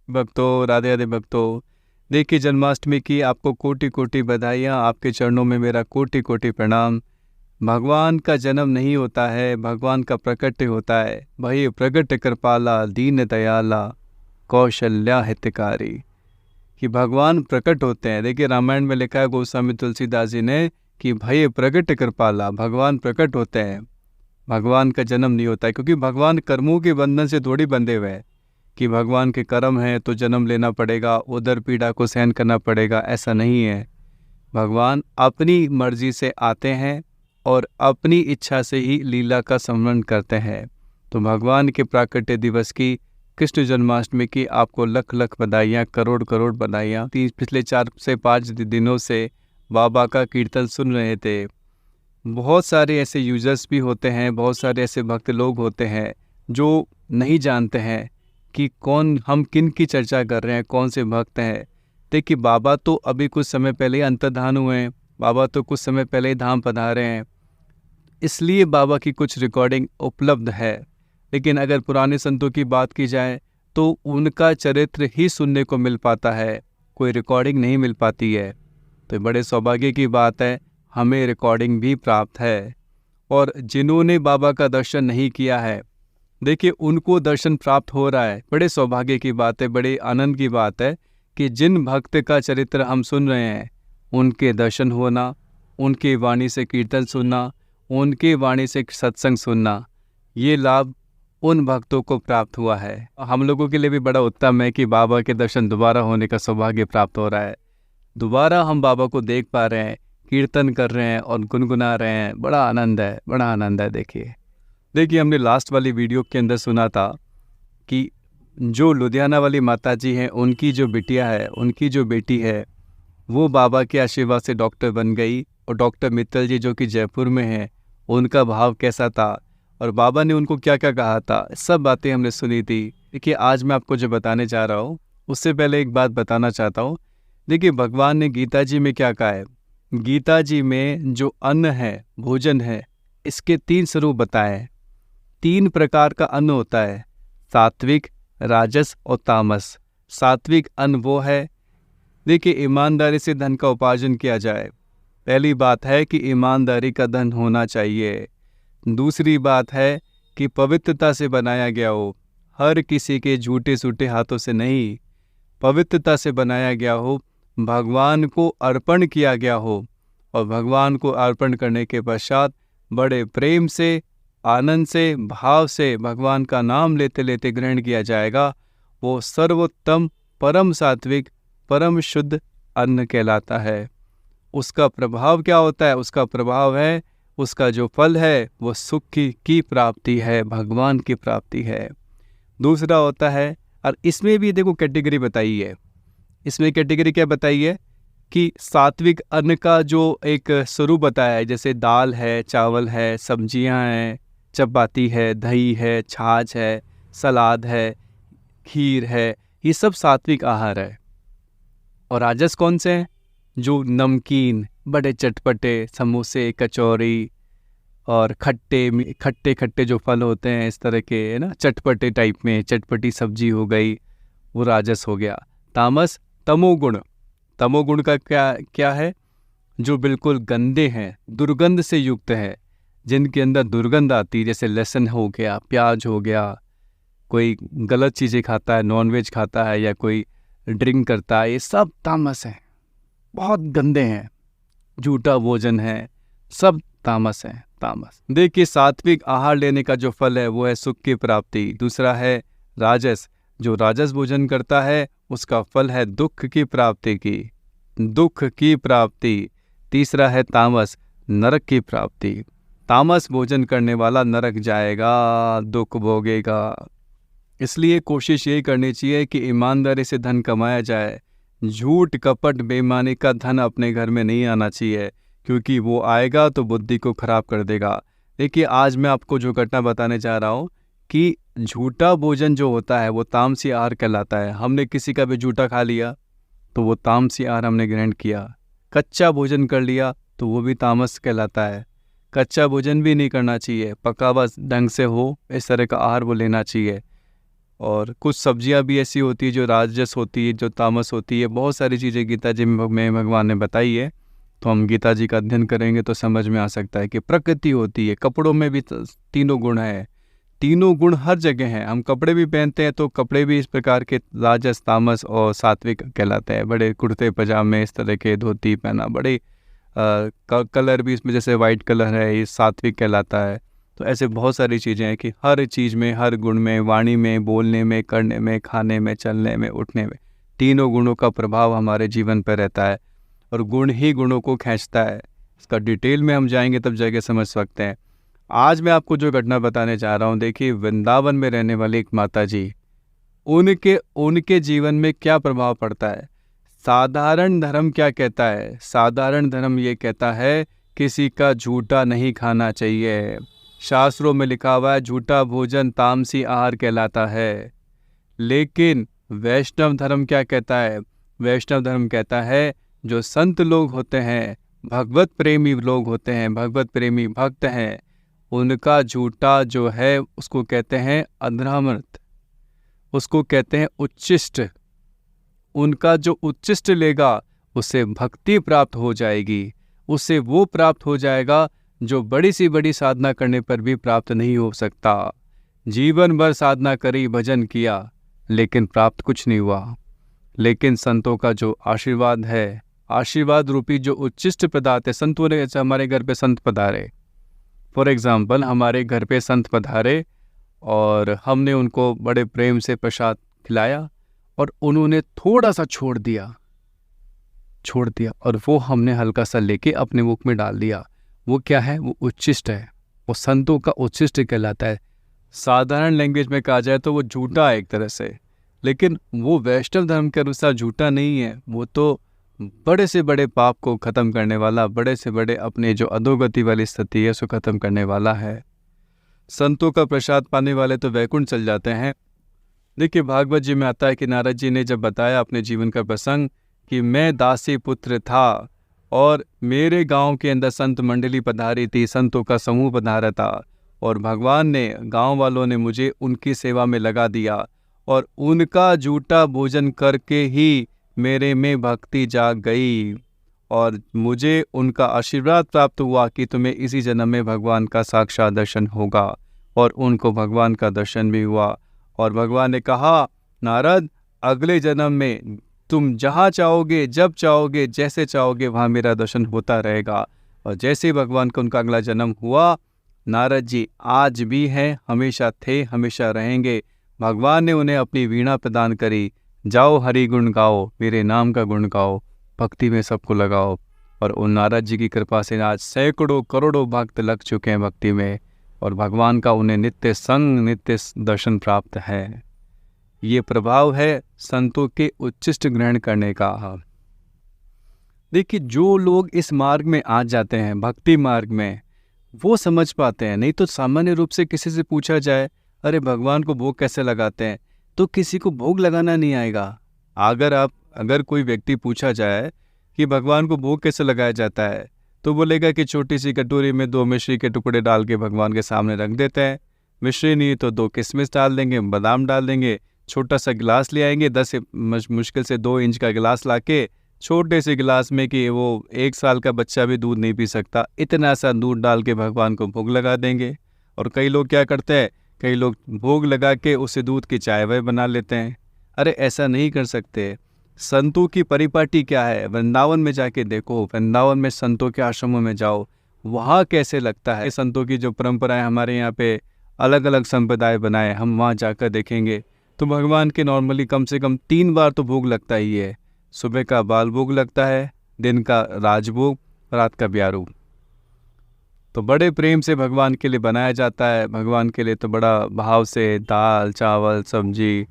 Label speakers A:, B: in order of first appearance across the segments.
A: भक्तों, राधे राधे भक्तों। देखिए, जन्माष्टमी की आपको कोटि कोटि बधाइयाँ, आपके चरणों में मेरा कोटि कोटि प्रणाम। भगवान का जन्म नहीं होता है, भगवान का प्रकट होता है। भई प्रगट कृपाला दीन दयाला कौशल्या हितकारी। कि भगवान प्रकट होते हैं। देखिए, रामायण में लिखा है गोस्वामी तुलसीदास जी ने कि भय प्रगट कृपाला, भगवान प्रकट होते हैं, भगवान का जन्म नहीं होता है। क्योंकि भगवान कर्मों के बंधन से थोड़ी बंधे हुए हैं कि भगवान के कर्म हैं तो जन्म लेना पड़ेगा, उधर पीड़ा को सहन करना पड़ेगा, ऐसा नहीं है। भगवान अपनी मर्जी से आते हैं और अपनी इच्छा से ही लीला का संवर्णन करते हैं। तो भगवान के प्राकट्य दिवस की, कृष्ण जन्माष्टमी की आपको लख लख बधाइयाँ, करोड़ करोड़ बधाइयाँ। पिछले 4 से 5 दिनों से बाबा का कीर्तन सुन रहे थे। बहुत सारे ऐसे यूजर्स भी होते हैं, बहुत सारे ऐसे भक्त लोग होते हैं जो नहीं जानते हैं कि कौन, हम किन की चर्चा कर रहे हैं, कौन से भक्त हैं। देखिए, बाबा तो अभी कुछ समय पहले ही अंतर्धान हुए हैं, बाबा तो कुछ समय पहले ही धाम पधारे हैं, इसलिए बाबा की कुछ रिकॉर्डिंग उपलब्ध है। लेकिन अगर पुराने संतों की बात की जाए तो उनका चरित्र ही सुनने को मिल पाता है, कोई रिकॉर्डिंग नहीं मिल पाती है। तो बड़े सौभाग्य की बात है, हमें रिकॉर्डिंग भी प्राप्त है। और जिन्होंने बाबा का दर्शन नहीं किया है, देखिए उनको दर्शन प्राप्त हो रहा है। बड़े सौभाग्य की बात है, बड़े आनंद की बात है कि जिन भक्त का चरित्र हम सुन रहे हैं उनके दर्शन होना, उनकी वाणी से कीर्तन सुनना, उनकी वाणी से सत्संग सुनना, ये लाभ उन भक्तों को प्राप्त हुआ है। हम लोगों के लिए भी बड़ा उत्तम है कि बाबा के दर्शन दोबारा होने का सौभाग्य प्राप्त हो रहा है। दोबारा हम बाबा को देख पा रहे हैं, कीर्तन कर रहे हैं और गुनगुना रहे हैं। बड़ा आनंद है, बड़ा आनंद है। देखिए, हमने लास्ट वाली वीडियो के अंदर सुना था कि जो लुधियाना वाली माता जी हैं, उनकी जो बिटिया है, उनकी जो बेटी है, वो बाबा के आशीर्वाद से डॉक्टर बन गई। और डॉक्टर मित्तल जी जो कि जयपुर में हैं, उनका भाव कैसा था और बाबा ने उनको क्या क्या कहा था, सब बातें हमने सुनी थी। देखिए, आज मैं आपको जो बताने जा रहा हूँ उससे पहले एक बात बताना चाहता हूँ। देखिए, भगवान ने गीता जी में क्या कहा है। गीता जी में जो अन्न है, भोजन है, इसके 3 स्वरूप बताए हैं। 3 प्रकार का अन्न होता है, सात्विक, राजस और तामस। सात्विक अन्न वो है, देखिए, ईमानदारी से धन का उपार्जन किया जाए। पहली बात है कि ईमानदारी का धन होना चाहिए। दूसरी बात है कि पवित्रता से बनाया गया हो, हर किसी के झूठे सूठे हाथों से नहीं, पवित्रता से बनाया गया हो, भगवान को अर्पण किया गया हो। और भगवान को अर्पण करने के पश्चात बड़े प्रेम से, आनंद से, भाव से भगवान का नाम लेते लेते ग्रहण किया जाएगा। वो सर्वोत्तम, परम सात्विक, परम शुद्ध अन्न कहलाता है। उसका प्रभाव क्या होता है? उसका प्रभाव है, उसका जो फल है वो सुख की प्राप्ति है, भगवान की प्राप्ति है। दूसरा होता है, और इसमें भी देखो कैटेगरी बताई है। इसमें कैटेगरी क्या बताई है कि सात्विक अन्न का जो एक स्वरूप बताया है, जैसे दाल है, चावल है, सब्जियां हैं, चपाती है, दही है, छाछ है, सलाद है, खीर है, ये सब सात्विक आहार है। और राजस कौन से हैं? जो नमकीन, बड़े चटपटे समोसे, कचौरी और खट्टे खट्टे खट्टे जो फल होते हैं, इस तरह के, है ना, चटपटे टाइप में, चटपटी सब्जी हो गई, वो राजस हो गया। तामस, तमोगुण। तमोगुण का क्या है? जो बिल्कुल गंदे हैं, दुर्गंध से युक्त है, जिनके अंदर दुर्गंध आती, जैसे लहसुन हो गया, प्याज हो गया, कोई गलत चीज़ें खाता है, नॉनवेज खाता है या कोई ड्रिंक करता है, ये सब तामस है, बहुत गंदे हैं, झूठा भोजन है, सब तामस है, तामस। देखिए, सात्विक आहार लेने का जो फल है वो है सुख की प्राप्ति। दूसरा है राजस, जो राजस भोजन करता है उसका फल है दुख की प्राप्ति की, दुख की प्राप्ति। तीसरा है तामस, नरक की प्राप्ति। तामस भोजन करने वाला नरक जाएगा, दुख भोगेगा। इसलिए कोशिश ये करनी चाहिए कि ईमानदारी से धन कमाया जाए। झूठ, कपट, बेईमानी का धन अपने घर में नहीं आना चाहिए, क्योंकि वो आएगा तो बुद्धि को खराब कर देगा। देखिए, आज मैं आपको जो घटना बताने जा रहा हूँ कि झूठा भोजन जो होता है वो तामसी आहार कहलाता है। हमने किसी का भी झूठा खा लिया तो वो तामसी आहार हमने ग्रहण किया। कच्चा भोजन कर लिया तो वो भी तामस कहलाता है। कच्चा भोजन भी नहीं करना चाहिए, पका हुआ ढंग से हो, इस तरह का आहार वो लेना चाहिए। और कुछ सब्जियां भी ऐसी होती है जो राजस होती है, जो तामस होती है। बहुत सारी चीज़ें गीता जी में भगवान ने बताई है। तो हम गीता जी का अध्ययन करेंगे तो समझ में आ सकता है कि प्रकृति होती है, कपड़ों में भी तीनों गुण है, तीनों गुण हर जगह हैं। हम कपड़े भी पहनते हैं तो कपड़े भी इस प्रकार के राजस तामस और सात्विक कहलाते हैं। बड़े कुर्ते पजामे, इस तरह के धोती पहना, बड़े कलर भी इसमें जैसे वाइट कलर है, ये सात्विक कहलाता है। तो ऐसे बहुत सारी चीज़ें हैं कि हर चीज़ में, हर गुण में, वाणी में, बोलने में, करने में, खाने में, चलने में, उठने में, तीनों गुणों का प्रभाव हमारे जीवन पर रहता है और गुण ही गुणों को खींचता है। इसका डिटेल में हम जाएंगे तब जाके समझ सकते हैं। आज मैं आपको जो घटना बताने जा रहा हूँ, देखिए वृंदावन में रहने वाली एक माता जी, उनके जीवन में क्या प्रभाव पड़ता है। साधारण धर्म क्या कहता है? साधारण धर्म ये कहता है किसी का झूठा नहीं खाना चाहिए। शास्त्रों में लिखा हुआ है झूठा भोजन तामसी आहार कहलाता है। लेकिन वैष्णव धर्म क्या कहता है? वैष्णव धर्म कहता है जो संत लोग होते हैं, भगवत प्रेमी लोग होते हैं, भगवत प्रेमी भक्त हैं, उनका झूठा जो है उसको कहते हैं अधर्मार्थ, उसको कहते हैं उच्छिष्ट। उनका जो उच्छिष्ट लेगा उसे भक्ति प्राप्त हो जाएगी, उसे वो प्राप्त हो जाएगा जो बड़ी सी बड़ी साधना करने पर भी प्राप्त नहीं हो सकता। जीवन भर साधना करी, भजन किया, लेकिन प्राप्त कुछ नहीं हुआ। लेकिन संतों का जो आशीर्वाद है, आशीर्वाद रूपी जो उच्छिष्ट पदार्थ है, संतों ने, जैसे हमारे घर पे संत पधारे, फॉर एग्जाम्पल हमारे घर पे संत पधारे और हमने उनको बड़े प्रेम से प्रसाद खिलाया और उन्होंने थोड़ा सा छोड़ दिया और वो हमने हल्का सा लेके अपने मुख में डाल दिया। वो क्या है? वो उच्छिष्ट है, वो संतों का उच्छिष्ट कहलाता है। साधारण लैंग्वेज में कहा जाए तो वो झूठा है एक तरह से, लेकिन वो वैष्णव धर्म के अनुसार झूठा नहीं है। वो तो बड़े से बड़े पाप को खत्म करने वाला, बड़े से बड़े अपने जो अधोगति वाली स्थिति है उसको खत्म करने वाला है। संतों का प्रसाद पाने वाले तो वैकुंठ चल जाते हैं। देखिए भागवत जी में आता है कि नारद जी ने जब बताया अपने जीवन का प्रसंग कि मैं दासी पुत्र था और मेरे गांव के अंदर संत मंडली पधारी थी, संतों का समूह पधारा था और भगवान ने, गांव वालों ने मुझे उनकी सेवा में लगा दिया और उनका झूठा भोजन करके ही मेरे में भक्ति जाग गई और मुझे उनका आशीर्वाद प्राप्त हुआ कि तुम्हें इसी जन्म में भगवान का साक्षात दर्शन होगा। और उनको भगवान का दर्शन भी हुआ और भगवान ने कहा, नारद अगले जन्म में तुम जहाँ चाहोगे, जब चाहोगे, जैसे चाहोगे वहाँ मेरा दर्शन होता रहेगा। और जैसे भगवान का उनका अगला जन्म हुआ, नारद जी आज भी हैं, हमेशा थे, हमेशा रहेंगे। भगवान ने उन्हें अपनी वीणा प्रदान करी, जाओ हरि गुण गाओ, मेरे नाम का गुण गाओ, भक्ति में सबको लगाओ। और उन नारद जी की कृपा से आज सैकड़ों करोड़ों भक्त लग चुके हैं भक्ति में और भगवान का उन्हें नित्य संग, नित्य दर्शन प्राप्त है। ये प्रभाव है संतों के उच्छिष्ट ग्रहण करने का। देखिए जो लोग इस मार्ग में आ जाते हैं, भक्ति मार्ग में, वो समझ पाते हैं। नहीं तो सामान्य रूप से किसी से पूछा जाए अरे भगवान को भोग कैसे लगाते हैं, तो किसी को भोग लगाना नहीं आएगा। अगर कोई व्यक्ति पूछा जाए कि भगवान को भोग कैसे लगाया जाता है, तो बोलेगा कि छोटी सी कटोरी में 2 मिश्री के टुकड़े डाल के भगवान के सामने रख देते हैं। मिश्री नहीं तो 2 किशमिश डाल देंगे, बादाम डाल देंगे, छोटा सा गिलास ले आएंगे, 10 मुश्किल से 2 इंच का गिलास लाके, छोटे से गिलास में कि वो 1 साल का बच्चा भी दूध नहीं पी सकता, इतना सा दूध डाल के भगवान को भोग लगा देंगे। और कई लोग क्या करते हैं, कई लोग भोग लगा के उसे दूध की चाय वाय बना लेते हैं। अरे ऐसा नहीं कर सकते। संतों की परिपाटी क्या है, वृंदावन में जाके देखो, वृंदावन में संतों के आश्रमों में जाओ, वहाँ कैसे लगता है। संतों की जो परंपराएं हमारे यहाँ पे अलग अलग संप्रदाय बनाए, हम वहाँ जाकर देखेंगे तो भगवान के नॉर्मली कम से कम 3 बार तो भोग लगता ही है। सुबह का बाल भोग लगता है, दिन का राजभोग, रात का ब्यारू। तो बड़े प्रेम से भगवान के लिए बनाया जाता है। भगवान के लिए तो बड़ा भाव से दाल, चावल, सब्जी,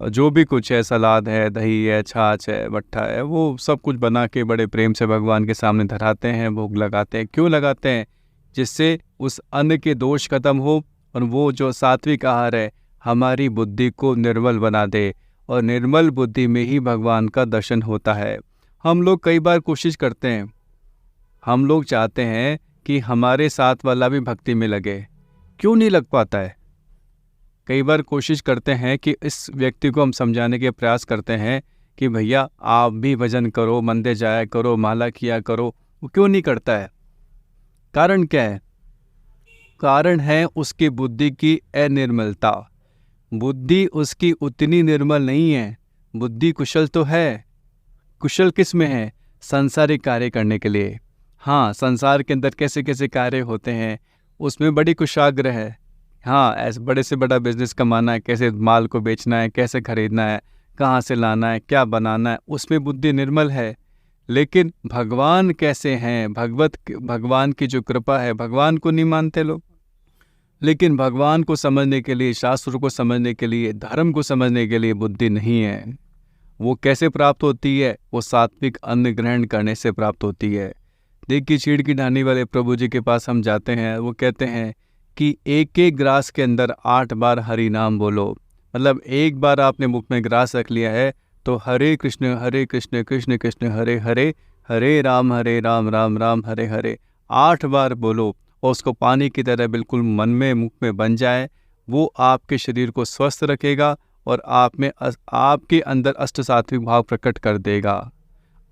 A: जो भी कुछ है, सलाद है, दही है, छाछ है, मट्ठा है, वो सब कुछ बना के बड़े प्रेम से भगवान के सामने धराते हैं, भोग लगाते हैं। क्यों लगाते हैं? जिससे उस अन्न के दोष खत्म हो और वो जो सात्विक आहार है हमारी बुद्धि को निर्मल बना दे और निर्मल बुद्धि में ही भगवान का दर्शन होता है। हम लोग कई बार कोशिश करते हैं, हम लोग चाहते हैं कि हमारे साथ वाला भी भक्ति में लगे, क्यों नहीं लग पाता है? कई बार कोशिश करते हैं कि इस व्यक्ति को हम समझाने के प्रयास करते हैं कि भैया आप भी भजन करो, मंदिर जाया करो, माला किया करो। वो क्यों नहीं करता है? कारण क्या है? कारण है उसकी बुद्धि की अनिर्मलता। बुद्धि उसकी उतनी निर्मल नहीं है। बुद्धि कुशल तो है। कुशल किस में है? सांसारिक कार्य करने के लिए। हाँ, संसार के अंदर कैसे कैसे कार्य होते हैं उसमें बड़ी कुशाग्र है। हाँ, ऐसे बड़े से बड़ा बिजनेस कमाना है, कैसे माल को बेचना है, कैसे खरीदना है, कहाँ से लाना है, क्या बनाना है, उसमें बुद्धि निर्मल है। लेकिन भगवान कैसे हैं? भगवान की जो कृपा है, भगवान को नहीं मानते लोग। लेकिन भगवान को समझने के लिए, शास्त्र को समझने के लिए, धर्म को समझने के लिए बुद्धि नहीं है। वो कैसे प्राप्त होती है? वो सात्विक अन्न ग्रहण करने से प्राप्त होती है। देखिए, चीड़ की ढानी वाले प्रभु जी के पास हम जाते हैं, वो कहते हैं कि एक एक ग्रास के अंदर 8 बार हरि नाम बोलो। मतलब एक बार आपने मुख में ग्रास रख लिया है तो हरे कृष्ण कृष्ण कृष्ण हरे हरे, हरे राम राम राम हरे हरे 8 बार बोलो और उसको पानी की तरह बिल्कुल मन में, मुख में बन जाए। वो आपके शरीर को स्वस्थ रखेगा और आपके अंदर अष्ट सात्विक भाव प्रकट कर देगा।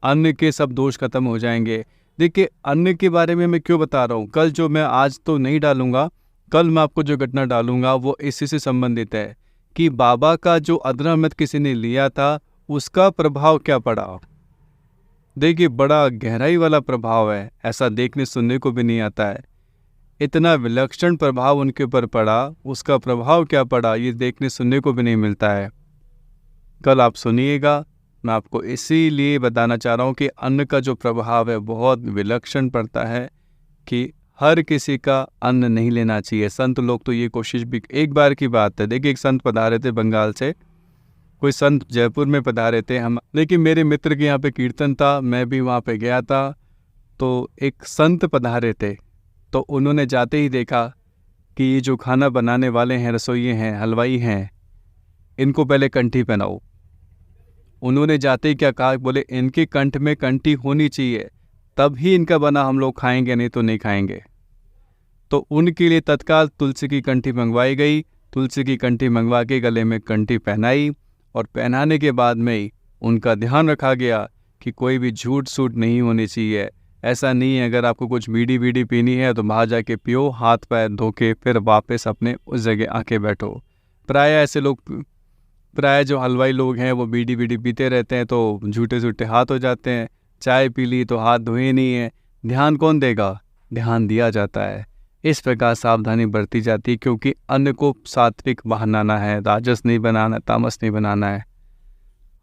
A: अन्न के सब दोष खत्म हो जाएंगे। देखिए, अन्न के बारे में मैं क्यों बता रहा हूँ, कल जो मैं आज तो नहीं डालूंगा, कल मैं आपको जो घटना डालूंगा वो इसी से संबंधित है कि बाबा का जो अदरक किसी ने लिया था उसका प्रभाव क्या पड़ा। देखिए, बड़ा गहराई वाला प्रभाव है, ऐसा देखने सुनने को भी नहीं आता है। इतना विलक्षण प्रभाव उनके ऊपर पड़ा, उसका प्रभाव क्या पड़ा ये देखने सुनने को भी नहीं मिलता है। कल आप सुनिएगा। मैं आपको इसीलिए बताना चाह रहा हूँ कि अन्न का जो प्रभाव है बहुत विलक्षण पड़ता है कि हर किसी का अन्न नहीं लेना चाहिए। संत लोग तो ये कोशिश भी, एक बार की बात है, देखिए एक संत पधारे थे बंगाल से, कोई संत जयपुर में पधारे थे हम, लेकिन मेरे मित्र के यहाँ पे कीर्तन था, मैं भी वहाँ पे गया था, तो एक संत पधारे थे। तो उन्होंने जाते ही देखा कि ये जो खाना बनाने वाले हैं, रसोइये हैं, हलवाई हैं, इनको पहले कंठी पहनाओ। उन्होंने जाते ही क्या कहा, बोले इनके कंठ में कंठी होनी चाहिए तब ही इनका बना हम लोग खाएंगे, नहीं तो नहीं खाएंगे। तो उनके लिए तत्काल तुलसी की कंठी मंगवाई गई। तुलसी की कंठी मंगवा के गले में कंठी पहनाई और पहनाने के बाद में ही उनका ध्यान रखा गया कि कोई भी झूठ सूट नहीं होनी चाहिए। ऐसा नहीं है अगर आपको कुछ बीड़ी वीड़ी पीनी है तो बाहर जाके पियो, हाथ पैर धो के फिर वापस अपने उस जगह आके बैठो। प्राय ऐसे लोग, प्राय जो हलवाई लोग हैं वो बीड़ी वीड़ी पीते रहते हैं तो झूठे झूठे हाथ हो जाते हैं। चाय पी ली तो हाथ धोए नहीं है। ध्यान कौन देगा? ध्यान दिया जाता है। इस प्रकार सावधानी बरती जाती है क्योंकि अन्न को सात्विक बनाना है, राजस नहीं बनाना, तामस नहीं बनाना है।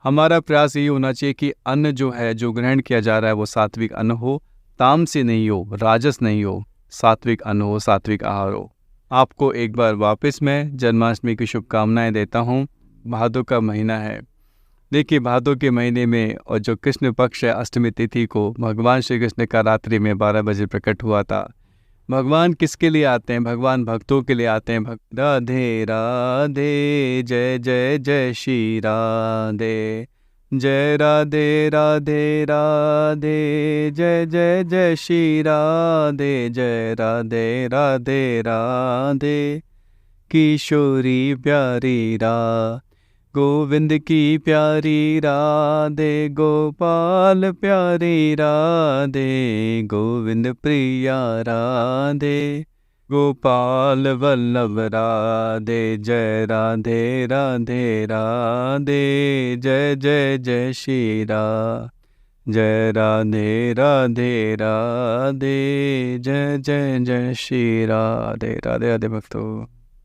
A: हमारा प्रयास यही होना चाहिए कि अन्न जो है, जो ग्रहण किया जा रहा है वो सात्विक अन्न हो, तामसी नहीं हो, राजस नहीं हो, सात्विक अन्न हो, सात्विक आहार हो। आपको एक बार वापस मैं जन्माष्टमी की शुभकामनाएं देता हूँ। भादों का महीना है। देखिए, भादों के महीने में और जो कृष्ण पक्ष है, अष्टमी तिथि को भगवान श्री कृष्ण का रात्रि में 12 बजे प्रकट हुआ था। भगवान किसके लिए आते हैं? भगवान भक्तों के लिए आते हैं। राधे राधे, जय जय जय श्री राधे, जय राधे राधे राधे, जय जय जय श्री राधे, जय राधे राधे राधे। किशोरी प्यारी राधे, गोविंद की प्यारी राधे, गोपाल प्यारी राधे, गोविंद प्रिया राधे, गोपाल वल्लभ राधे, जय राधे राधे राधे, जय जय जय श्री राधे, जय राधे राधे राधे, जय जय जय श्री राधे। राधे राधे भक्तों।